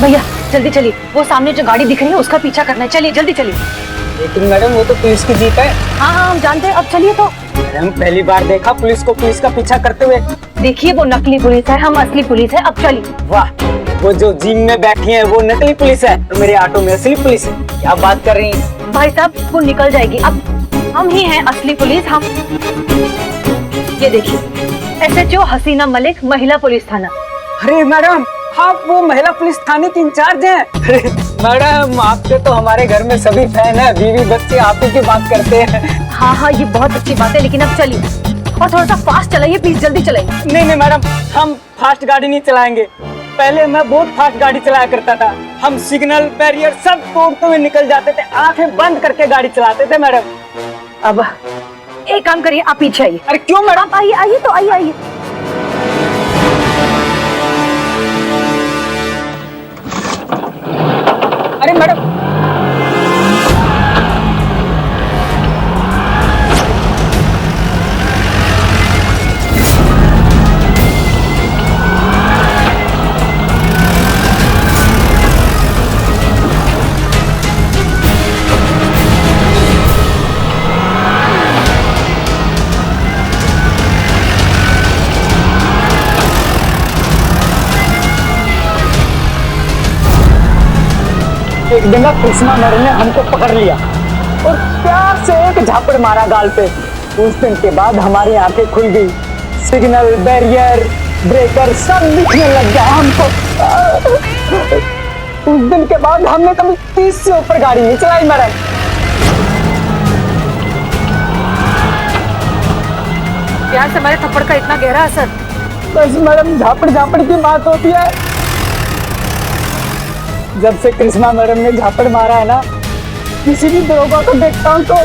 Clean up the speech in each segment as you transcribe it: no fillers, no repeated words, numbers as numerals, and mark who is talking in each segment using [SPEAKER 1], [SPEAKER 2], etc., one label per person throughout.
[SPEAKER 1] भैया जल्दी चलिए, वो सामने जो गाड़ी दिख रही है उसका पीछा करना है, चलिए जल्दी चलिए।
[SPEAKER 2] लेकिन मैडम वो तो पुलिस की जीप है।
[SPEAKER 1] हाँ हाँ हम जानते हैं, अब चलिए तो।
[SPEAKER 2] मैडम पहली बार देखा पुलिस को पुलिस का पीछा करते हुए।
[SPEAKER 1] देखिए वो नकली पुलिस है, हम असली पुलिस है, अब चलिए।
[SPEAKER 2] वाह, वो जो जीप में बैठी है वो नकली पुलिस है और मेरे ऑटो में असली पुलिस है। क्या बात कर रही हैं?
[SPEAKER 1] भाई साहब वो निकल जाएगी, अब हम ही हैं असली पुलिस। हम ये देखिए SHO हसीना मलिक, महिला पुलिस थाना।
[SPEAKER 2] अरे मैडम आप वो महिला पुलिस थाने की इंचार्ज हैं? अरे मैडम आपके तो हमारे घर में सभी फैन है, बीवी बच्चे आप ही की बात करते हैं।
[SPEAKER 1] हाँ हाँ ये बहुत अच्छी बात है, लेकिन अब चलिए और थोड़ा सा फास्ट चलाइए प्लीज, जल्दी चलाइए।
[SPEAKER 2] नहीं नहीं मैडम, हम फास्ट गाड़ी नहीं चलाएंगे। पहले मैं बहुत फास्ट गाड़ी चलाया करता था, हम सिग्नल बैरियर सब तोड़ते हुए निकल जाते थे, आंखें बंद करके गाड़ी चलाते थे मैडम।
[SPEAKER 1] अब एक काम करिए, आप पीछे आइए।
[SPEAKER 2] अरे क्यों मैडम?
[SPEAKER 1] आप आइए आइए तो आइए आइए।
[SPEAKER 2] अरे मैडम एक दिन कृष्णा मैडम ने हमको पकड़ लिया और प्यार से एक झापड़ मारा गाल पे। उस दिन के बाद हमारी आंखें खुल गई, सिग्नल बैरियर ब्रेकर सब दिखने लग गया हमको। उस दिन के बाद हमने कभी 30 से ऊपर गाड़ी नहीं चलाई मैडम।
[SPEAKER 1] प्यार से हमारे थप्पड़ का इतना गहरा असर।
[SPEAKER 2] बस मैडम झापड़ झापड़ की बात होती है। जब से कृष्णा मैडम ने झापड़ मारा है ना, किसी भी दरोगा को देखता हूँ तो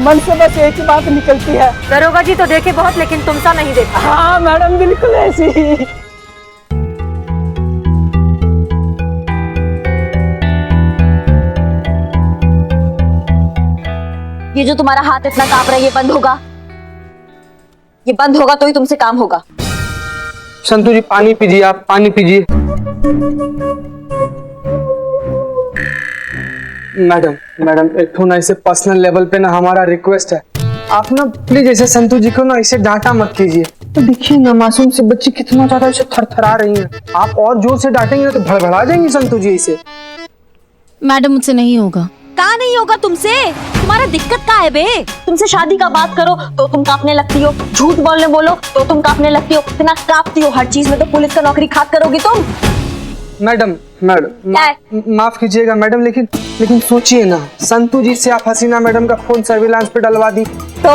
[SPEAKER 2] मन से बस एक ही बात निकलती है।
[SPEAKER 1] दरोगा जी तो देखे बहुत, लेकिन तुमसा नहीं देखा।
[SPEAKER 2] हाँ मैडम बिल्कुल ऐसी ही।
[SPEAKER 3] ये जो तुम्हारा हाथ इतना कांप रहा है, ये बंद होगा। ये बंद होगा तो ही तुमसे काम होगा।
[SPEAKER 4] संतू जी पानी पीजिए, आप पानी पीजिए। मैडम मैडम एक तो ना ऐसे पर्सनल लेवल पे ना हमारा रिक्वेस्ट है, आप ना प्लीज ऐसे संतू जी को ना ऐसे डांटा मत कीजिए। तो देखिए ना मासूम से बच्ची कितना ज्यादा ऐसे थरथरा रही हैं, आप और जोर से डांटेंगे तो भड़बड़ा जाएंगी संतू जी इसे।
[SPEAKER 5] मैडम मुझसे नहीं होगा।
[SPEAKER 3] कहाँ नहीं होगा तुमसे? तुम्हारा दिक्कत क्या है बे? तुमसे शादी का बात करो तो तुम कांपने लगती हो, झूठ बोलने बोलो तो तुम कांपने लगती हो, इतना कांपती हो हर चीज में, तो पुलिस का नौकरी खाक करोगी तुम?
[SPEAKER 4] मैडम माफ कीजिएगा मैडम, लेकिन सोचिए ना, संतू जी से आप हसीना मैडम का फोन सर्विलांस पे डलवा दी
[SPEAKER 3] तो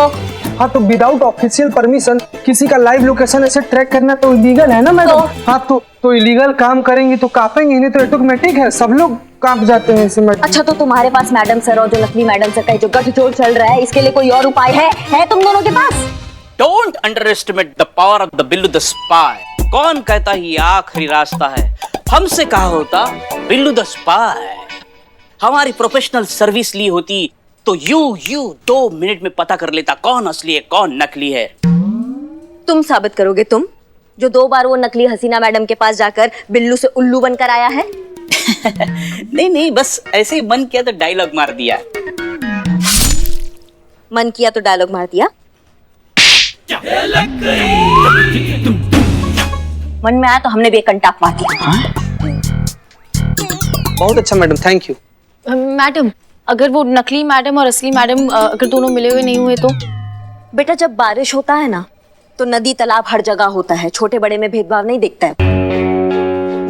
[SPEAKER 4] हाँ, तो विदाउट ऑफिशियल परमिशन किसी का लाइव लोकेशन ऐसे ट्रैक करना तो इलीगल है ना मैडम। हाँ तो इलीगल काम करेंगे तो कांपेंगे, नहीं तो ऑटोमेटिक है, सब लोग कांप जाते हैं ऐसे मैडम।
[SPEAKER 3] अच्छा तो तुम्हारे पास मैडम सर और जो नकली मैडम सर का जो गठजोड़ चल रहा है, इसके लिए कोई और उपाय है तुम दोनों के पास?
[SPEAKER 6] Don't underestimate the power of the Billu the spy. कौन कहता ही आखिरी रास्ता है, हमसे कहा होता बिल्लू द स्पाई। हमारी प्रोफेशनल सर्विस ली होती तो यू 2 मिनट में पता कर लेता कौन असली है कौन नकली है।
[SPEAKER 3] तुम साबित करोगे, तुम जो 2 बार वो नकली हसीना मैडम के पास जाकर बिल्लू से उल्लू बनकर आया है।
[SPEAKER 6] नहीं बस ऐसे ही मन किया तो डायलॉग मार दिया।
[SPEAKER 3] मन किया तो डायलॉग मार दिया। मन में आया तो हमने भी एक कंटाप मार दिया।
[SPEAKER 4] बहुत अच्छा मैडम, थैंक यू।
[SPEAKER 5] मैडम अगर वो नकली मैडम और असली मैडम अगर दोनों मिले हुए नहीं हुए तो?
[SPEAKER 3] बेटा जब बारिश होता है ना तो नदी तालाब हर जगह होता है, छोटे बड़े में भेदभाव नहीं दिखता है।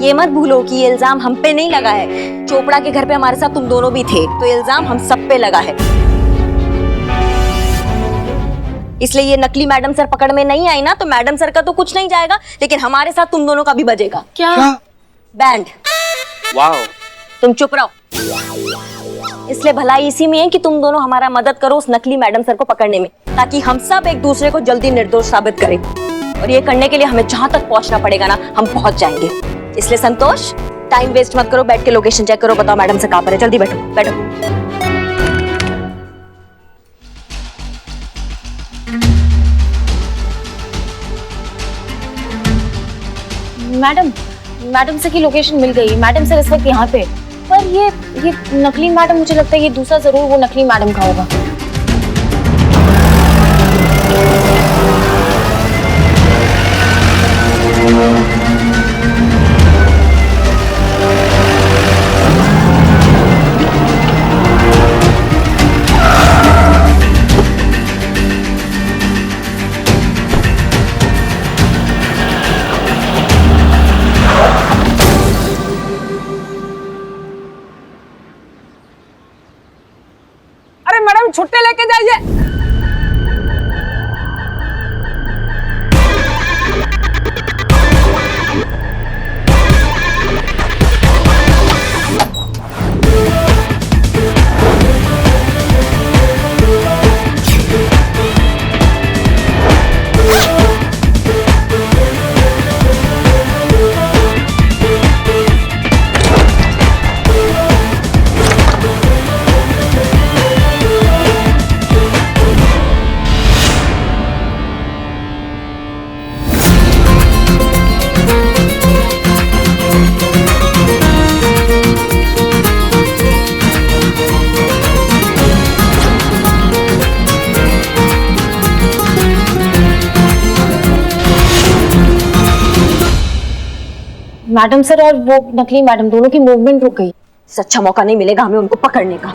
[SPEAKER 3] ये मत भूलो कि ये इल्जाम हम पे नहीं लगा है, चोपड़ा के घर पे हमारे साथ तुम दोनों भी थे, तो इल्जाम हम सब पे लगा है। इसलिए ये नकली मैडम सर पकड़ में नहीं आई ना तो मैडम सर का तो कुछ नहीं जाएगा, लेकिन हमारे साथ तुम दोनों का भी बजेगा।
[SPEAKER 5] क्या?
[SPEAKER 3] बैंड।
[SPEAKER 6] वाओ।
[SPEAKER 3] तुम चुप रहो। इसलिए भलाई इसी में है कि तुम दोनों हमारा मदद करो उस नकली मैडम सर को पकड़ने में, ताकि हम सब एक दूसरे को जल्दी निर्दोष साबित करें। और ये करने के लिए हमें जहां तक पहुंचना पड़ेगा ना, हम पहुंच जाएंगे। इसलिए संतोष टाइम वेस्ट मत करो, बैठ के लोकेशन चेक करो, बताओ मैडम से कहां पर है, जल्दी बैठो बैठो।
[SPEAKER 5] मैडम मैडम सर की लोकेशन मिल गई। मैडम सर इस वक्त यहाँ पे, पर ये नकली मैडम, मुझे लगता है ये दूसरा जरूर वो नकली मैडम का होगा।
[SPEAKER 2] अरे मैडम छुट्टी लेके जाइए।
[SPEAKER 5] मैडम सर और वो नकली मैडम दोनों की मूवमेंट रुक गई।
[SPEAKER 3] अच्छा मौका नहीं मिलेगा हमें उनको पकड़ने का।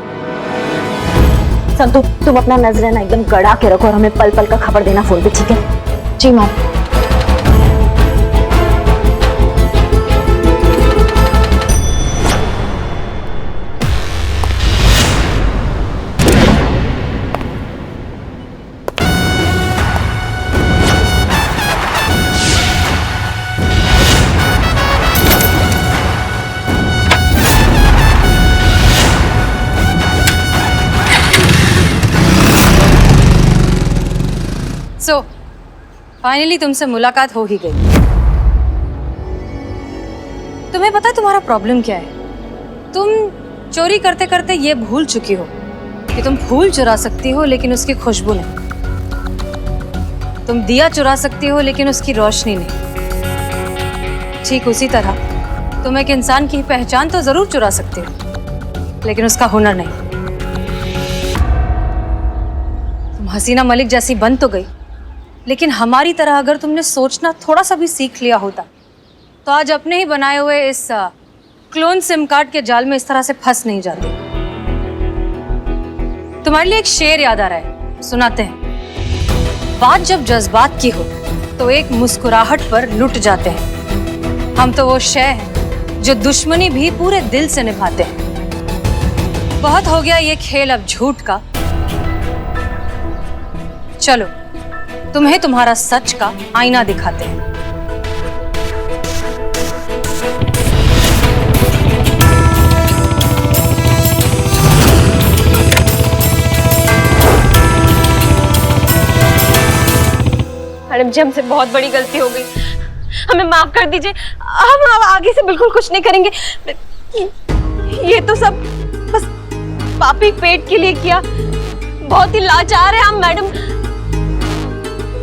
[SPEAKER 3] संतु तुम अपना नजराना एकदम गड़ा के रखो और हमें पल पल का खबर देना फोन पे, ठीक है?
[SPEAKER 5] जी मैम।
[SPEAKER 7] सो फाइनली तुमसे मुलाकात हो ही गई। तुम्हें पता है तुम्हारा प्रॉब्लम क्या है? तुम चोरी करते करते ये भूल चुकी हो कि तुम फूल चुरा सकती हो लेकिन उसकी खुशबू नहीं, तुम दिया चुरा सकती हो लेकिन उसकी रोशनी नहीं। ठीक उसी तरह तुम एक इंसान की पहचान तो जरूर चुरा सकती हो लेकिन उसका हुनर नहीं। तुम हसीना मलिक जैसी बन तो गई, लेकिन हमारी तरह अगर तुमने सोचना थोड़ा सा भी सीख लिया होता तो आज अपने ही बनाए हुए इस क्लोन सिम कार्ड के जाल में इस तरह से फंस नहीं जाते। तुम्हारे लिए एक शेर याद आ रहा है, सुनाते हैं। बात जब जज्बात की हो तो एक मुस्कुराहट पर लुट जाते हैं। हम तो वो शय हैं जो दुश्मनी भी पूरे दिल से निभाते हैं। बहुत हो गया ये खेल अब झूठ का, चलो तुम्हें तुम्हारा सच का आईना दिखाते हैं।
[SPEAKER 3] मैडम जी हमसे बहुत बड़ी गलती हो गई, हमें माफ कर दीजिए। हम आगे से बिल्कुल कुछ नहीं करेंगे। ये तो सब बस पापी पेट के लिए किया। बहुत ही लाचार है हम मैडम।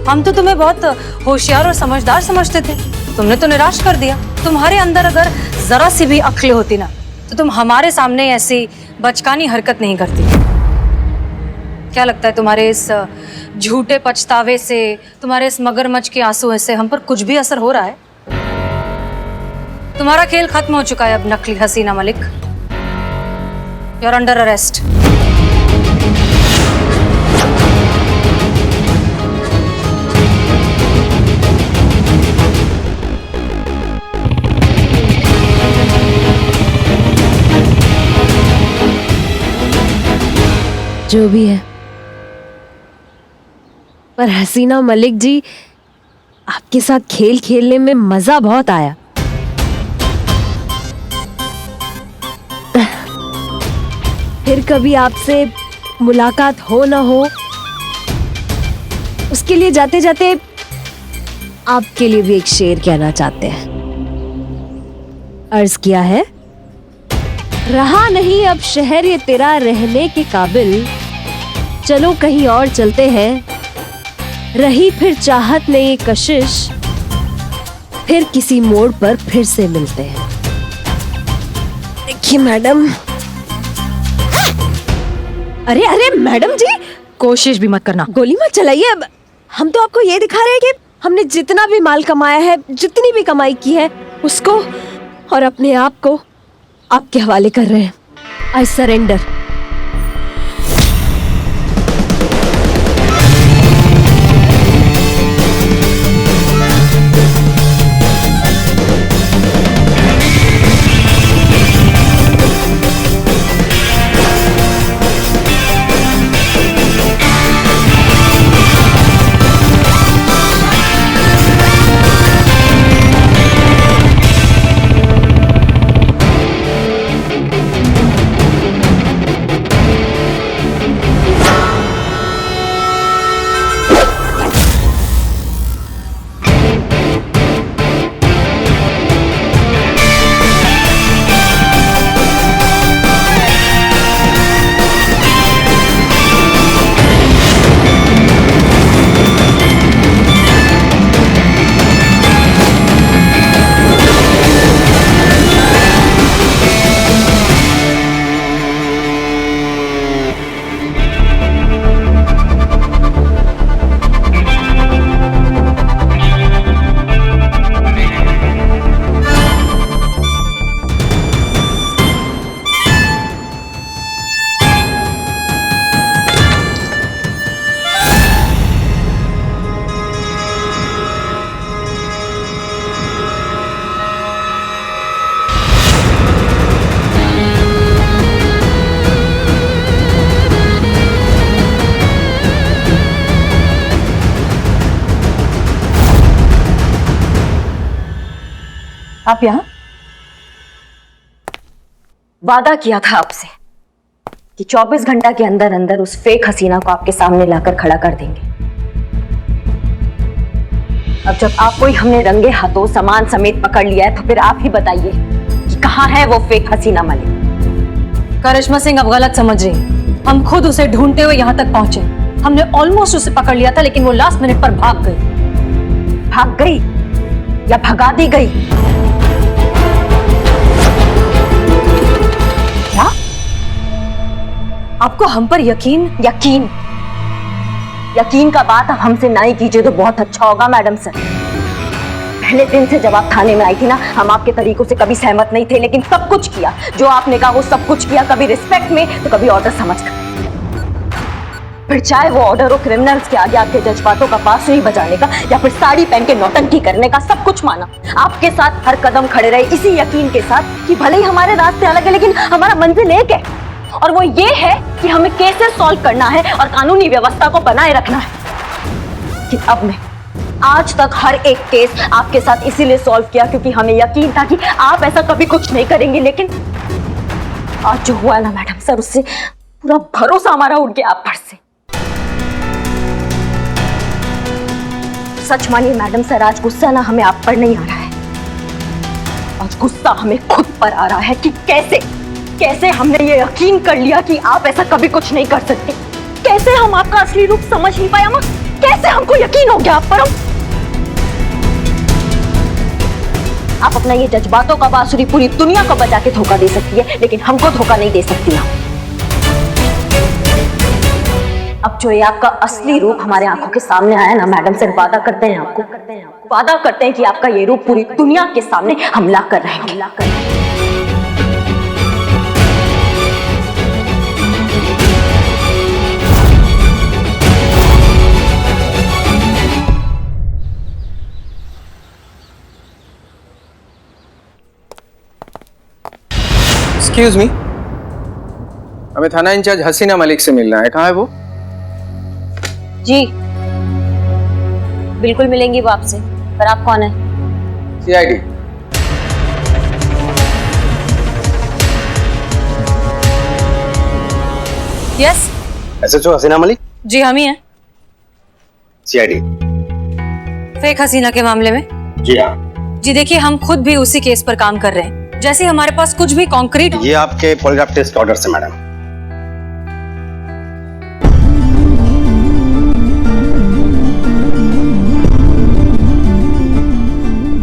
[SPEAKER 7] हम तो तुम्हें बहुत होशियार और समझदार समझते थे, तुमने तो निराश कर दिया। तुम्हारे अंदर अगर जरा सी भी अक्ल होती ना तो तुम हमारे सामने ऐसी बचकानी हरकत नहीं करती। क्या लगता है तुम्हारे इस झूठे पछतावे से, तुम्हारे इस मगरमच्छ के आंसू से हम पर कुछ भी असर हो रहा है? तुम्हारा खेल खत्म हो चुका है अब नकली Hasina Malik. You are under arrest.
[SPEAKER 8] जो भी है, पर हसीना मलिक जी, आपके साथ खेल खेलने में मजा बहुत आया। फिर कभी आपसे मुलाकात हो ना हो, उसके लिए जाते जाते आपके लिए भी एक शेर कहना चाहते हैं। अर्ज किया है, रहा नहीं अब शहर ये तेरा रहने के काबिल, चलो कहीं और चलते हैं। रही फिर चाहत ने ये कशिश, फिर किसी मोड़ पर फिर से मिलते हैं। देखिए मैडम। अरे अरे मैडम जी,
[SPEAKER 7] कोशिश भी मत करना।
[SPEAKER 8] गोली मत चलाइए। अब हम तो आपको ये दिखा रहे हैं कि हमने जितना भी माल कमाया है, जितनी भी कमाई की है, उसको और अपने आप को आपके हवाले कर रहे हैं। I surrender.
[SPEAKER 3] आप यहाँ? वादा किया था आपसे कि 24 घंटा के अंदर अंदर उस फेक हसीना को आपके सामने लाकर खड़ा कर देंगे। अब जब आपको ही हमने रंगे हाथों सामान समेत पकड़ लिया है, तो फिर आप ही बताइए कि कहाँ है वो फेक हसीना मलिक।
[SPEAKER 7] करिश्मा सिंह अब गलत समझ रही है। हम खुद उसे ढूंढते हुए यहाँ तक पहुंचे। हमने ऑलमोस्ट उसे पकड़ लिया था, लेकिन वो लास्ट मिनट पर भाग गई।
[SPEAKER 3] भाग गई या भगा दी गई? क्या
[SPEAKER 7] आपको हम पर यकीन?
[SPEAKER 3] यकीन का बात आप हमसे ना ही कीजिए तो बहुत अच्छा होगा मैडम सर। पहले दिन से जब आप थाने में आई थी ना, हम आपके तरीकों से कभी सहमत नहीं थे, लेकिन सब कुछ किया जो आपने कहा, वो सब कुछ किया। कभी रिस्पेक्ट में तो कभी ऑर्डर समझकर। फिर चाहे वो ऑर्डर हो क्रिमिनल्स के आगे आपके जज्बातों का बांसुरी बजाने का, या फिर साड़ी पहन के नौटंकी करने का, सब कुछ माना। आपके साथ हर कदम खड़े रहे इसी यकीन के साथ कि भले ही हमारे रास्ते अलग है, लेकिन हमारा मंजिल एक है, और वो ये है कि हमें केसेस सॉल्व करना है और कानूनी व्यवस्था को बनाए रखना है। कि अब मैं आज तक हर एक केस आपके साथ इसीलिए सॉल्व किया क्योंकि हमें यकीन था कि आप ऐसा कभी कुछ नहीं करेंगे। लेकिन आज जो हुआ ना मैडम सर, उससे पूरा भरोसा हमारा उठ गया आप पर से। सच मानिए मैडम सर, आज गुस्सा ना हमें आप पर नहीं आ रहा है, आज गुस्सा हमें खुद पर आ रहा है कि कैसे हमने ये यकीन कर लिया कि आप ऐसा कभी कुछ नहीं कर सकते। कैसे हम आपका असली रूप समझ नहीं पाया मां, कैसे हमको यकीन हो गया आप पर। आप अपना ये जज्बातों का बांसुरी पूरी दुनिया को बजा के धोखा दे सकती है, लेकिन हमको धोखा नहीं दे सकती आप। अब जो ये आपका असली रूप हमारे आंखों के सामने आया ना मैडम सर, वादा करते हैं कि आपका ये रूप पूरी दुनिया के सामने हम ला कर रहेंगे।
[SPEAKER 9] एक्सक्यूज मी, हमें थाना इंचार्ज हसीना मलिक से मिलना है। कहाँ है वो?
[SPEAKER 3] जी बिल्कुल मिलेंगी वो आपसे, पर आप कौन है?
[SPEAKER 9] सीआईडी।
[SPEAKER 7] यस
[SPEAKER 10] एसएचओ हसीना मलिक?
[SPEAKER 7] जी हम ही हैं।
[SPEAKER 10] सीआईडी।
[SPEAKER 7] फेक हसीना के मामले में?
[SPEAKER 10] जी हाँ।
[SPEAKER 7] जी देखिए, हम खुद भी उसी केस पर काम कर रहे हैं। जैसे हमारे पास कुछ भी कॉन्क्रीट।
[SPEAKER 10] ये आपके पॉलीग्राफ टेस्ट ऑर्डर से मैडम।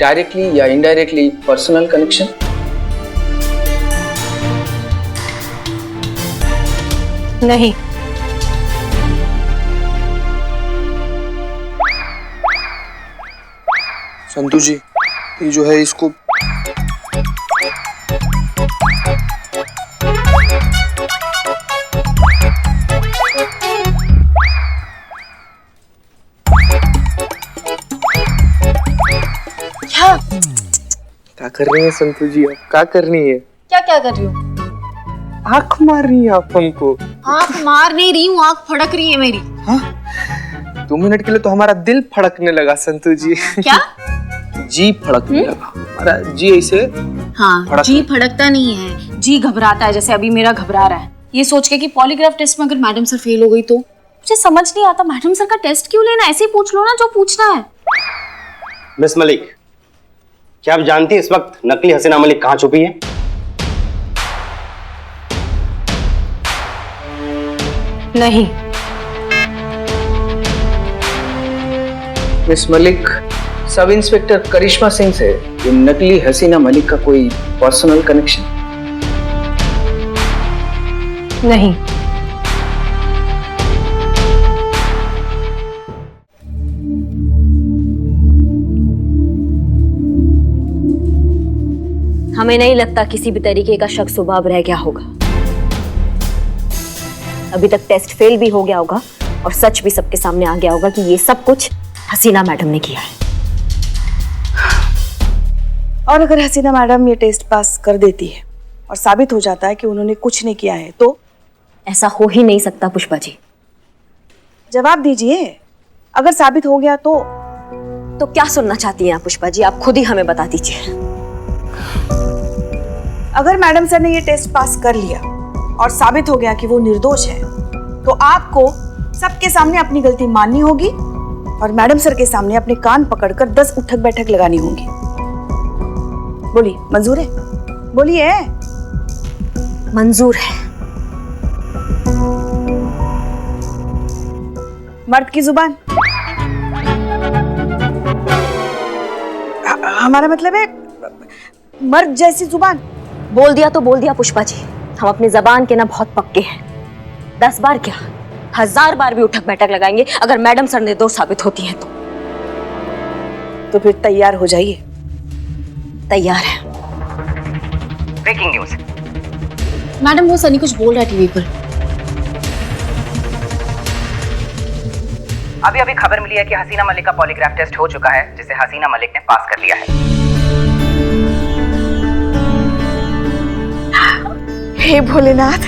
[SPEAKER 9] डायरेक्टली या इनडायरेक्टली पर्सनल कनेक्शन?
[SPEAKER 1] नहीं।
[SPEAKER 4] संतू जी, ये जो है इसको क्या कर रही है संतू जी? आप क्या करनी है?
[SPEAKER 5] क्या क्या कर रही हूँ?
[SPEAKER 4] आंख मार रही है आप हमको।
[SPEAKER 5] आँख मार नहीं रही हूँ, आँख फड़क रही है मेरी।
[SPEAKER 4] 2 मिनट के लिए तो हमारा दिल फड़कने लगा संतू जी।
[SPEAKER 5] क्या?
[SPEAKER 4] जी फड़कने लगा हमारा, जी ऐसे।
[SPEAKER 5] हाँ, जी फड़कता नहीं है, जी घबराता है, जैसे अभी मेरा घबरा रहा है ये सोच के कि पॉलीग्राफ टेस्ट में अगर मैडम सर फेल हो गई तो। मुझे समझ नहीं आता मैडम सर का टेस्ट क्यों लेना, ऐसे ही पूछ लो ना जो पूछना है।
[SPEAKER 10] मिस मलिक, क्या आप जानती हैं इस वक्त नकली हसीना मलिक कहाँ छुपी है?
[SPEAKER 1] नहीं।
[SPEAKER 9] मिस मलिक, सब इंस्पेक्टर करिश्मा सिंह से ये नकली हसीना मलिक का कोई पर्सनल कनेक्शन?
[SPEAKER 1] नहीं।
[SPEAKER 3] हमें नहीं लगता किसी भी तरीके का शक सुबह रह गया होगा। अभी तक टेस्ट फेल भी हो गया होगा और सच भी सबके सामने आ गया होगा कि ये सब कुछ हसीना मैडम ने किया है।
[SPEAKER 11] और अगर हसीना मैडम ये टेस्ट पास कर देती है और साबित हो जाता है कि उन्होंने कुछ नहीं किया है तो?
[SPEAKER 3] ऐसा हो ही नहीं सकता पुष्पा जी।
[SPEAKER 11] जवाब दीजिए, अगर साबित हो गया तो?
[SPEAKER 3] तो क्या सुनना चाहती हैं पुष्पा जी, आप खुद ही हमें बता दीजिए।
[SPEAKER 11] अगर मैडम सर ने ये टेस्ट पास कर लिया और साबित हो गया कि वो निर्दोष है तो आपको सबके सामने अपनी गलती माननी होगी और मैडम सर के सामने अपने कान पकड़कर 10 उठक बैठक लगानी होगी। बोलिए, मंजूर है? बोलिए।
[SPEAKER 3] मंजूर है।
[SPEAKER 11] मर्द की जुबान। हमारा मतलब है मर्द जैसी जुबान।
[SPEAKER 3] बोल दिया तो बोल दिया पुष्पा जी, हम अपनी जबान के ना बहुत पक्के हैं। 10 बार क्या 1000 बार भी उठक बैठक लगाएंगे अगर मैडम सर निर्दोष साबित होती हैं
[SPEAKER 11] तो फिर तैयार हो जाइए।
[SPEAKER 3] तैयार है।
[SPEAKER 12] Breaking news.
[SPEAKER 5] मैडम वो सनी कुछ बोल रहा है टीवी पर।
[SPEAKER 12] अभी अभी खबर मिली है कि हसीना मलिक का पॉलीग्राफ टेस्ट हो चुका है, जिसे हसीना मलिक ने पास कर लिया है।
[SPEAKER 11] हे भोलेनाथ।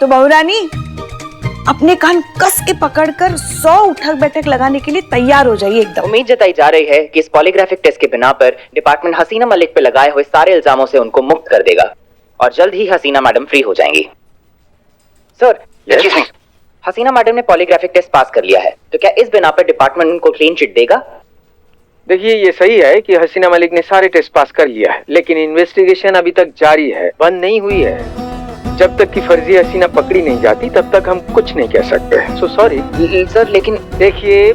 [SPEAKER 11] तो बहुरानी अपने कान कस के पकड़कर 100 उठक बैठक लगाने के लिए तैयार हो जाइए एकदम।
[SPEAKER 12] उम्मीद जताई जा रही है कि इस पॉलीग्राफिक टेस्ट के बिना पर डिपार्टमेंट हसीना मलिक पे लगाए हुए सारे इल्जामों से उनको मुक्त कर देगा और जल्द ही हसीना मैडम फ्री हो जाएंगी। सर, एक्सक्यूज मी, हसीना मैडम ने पॉलीग्राफिक टेस्ट पास कर लिया है, तो क्या इस बिना पर डिपार्टमेंट उनको क्लीन चिट देगा?
[SPEAKER 9] देखिए, ये सही है कि हसीना मलिक ने सारे टेस्ट पास कर लिया है, लेकिन इन्वेस्टिगेशन अभी तक जारी है, बंद नहीं हुई है। जब तक कि फर्जी हसीना पकड़ी नहीं जाती तब तक हम कुछ नहीं कह सकते। सो सॉरी
[SPEAKER 12] सर, लेकिन
[SPEAKER 9] देखिए,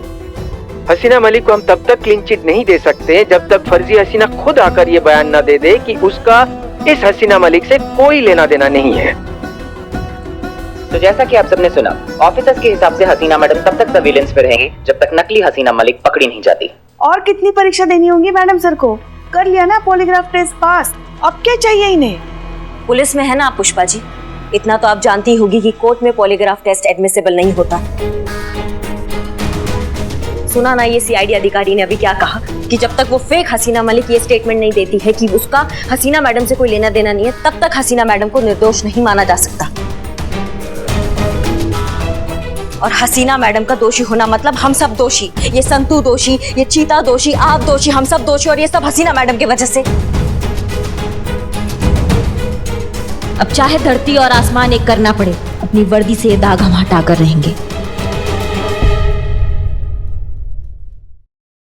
[SPEAKER 9] हसीना मलिक को हम तब तक क्लीन चिट नहीं दे सकते जब तक फर्जी हसीना खुद आकर ये बयान न दे दे कि उसका इस हसीना मलिक से कोई लेना देना नहीं है।
[SPEAKER 12] तो जैसा कि आप सबने सुना, ऑफिसर्स के हिसाब से हसीना मैडम तब तक सर्विलेंस पे रहेंगी जब तक नकली हसीना मलिक पकड़ी नहीं जाती।
[SPEAKER 11] और कितनी परीक्षा देनी होगी मैडम सर को? कर लिया ना पॉलीग्राफ टेस्ट पास, अब क्या चाहिए इन्हें?
[SPEAKER 3] पुलिस में है ना पुष्पा जी, इतना तो आप जानती होगी कि कोर्ट में पॉलीग्राफ टेस्ट एडमिसिबल नहीं होता। सुना ना ये सीआईडी अधिकारी ने अभी क्या कहा कि जब तक वो फेक हसीना मलिक ये स्टेटमेंट नहीं देती है कि उसका हसीना मैडम से कोई लेना देना नहीं है, तब तक हसीना मैडम को निर्दोष नहीं माना जा सकता। और हसीना मैडम का दोषी होना मतलब हम सब दोषी, ये संतू दोषी, ये चीता दोषी, आप दोषी, हम सब दोषी, और ये सब हसीना मैडम की वजह से। अब चाहे धरती और आसमान एक करना पड़े, अपनी वर्दी से ये दाग हम हटा कर रहेंगे।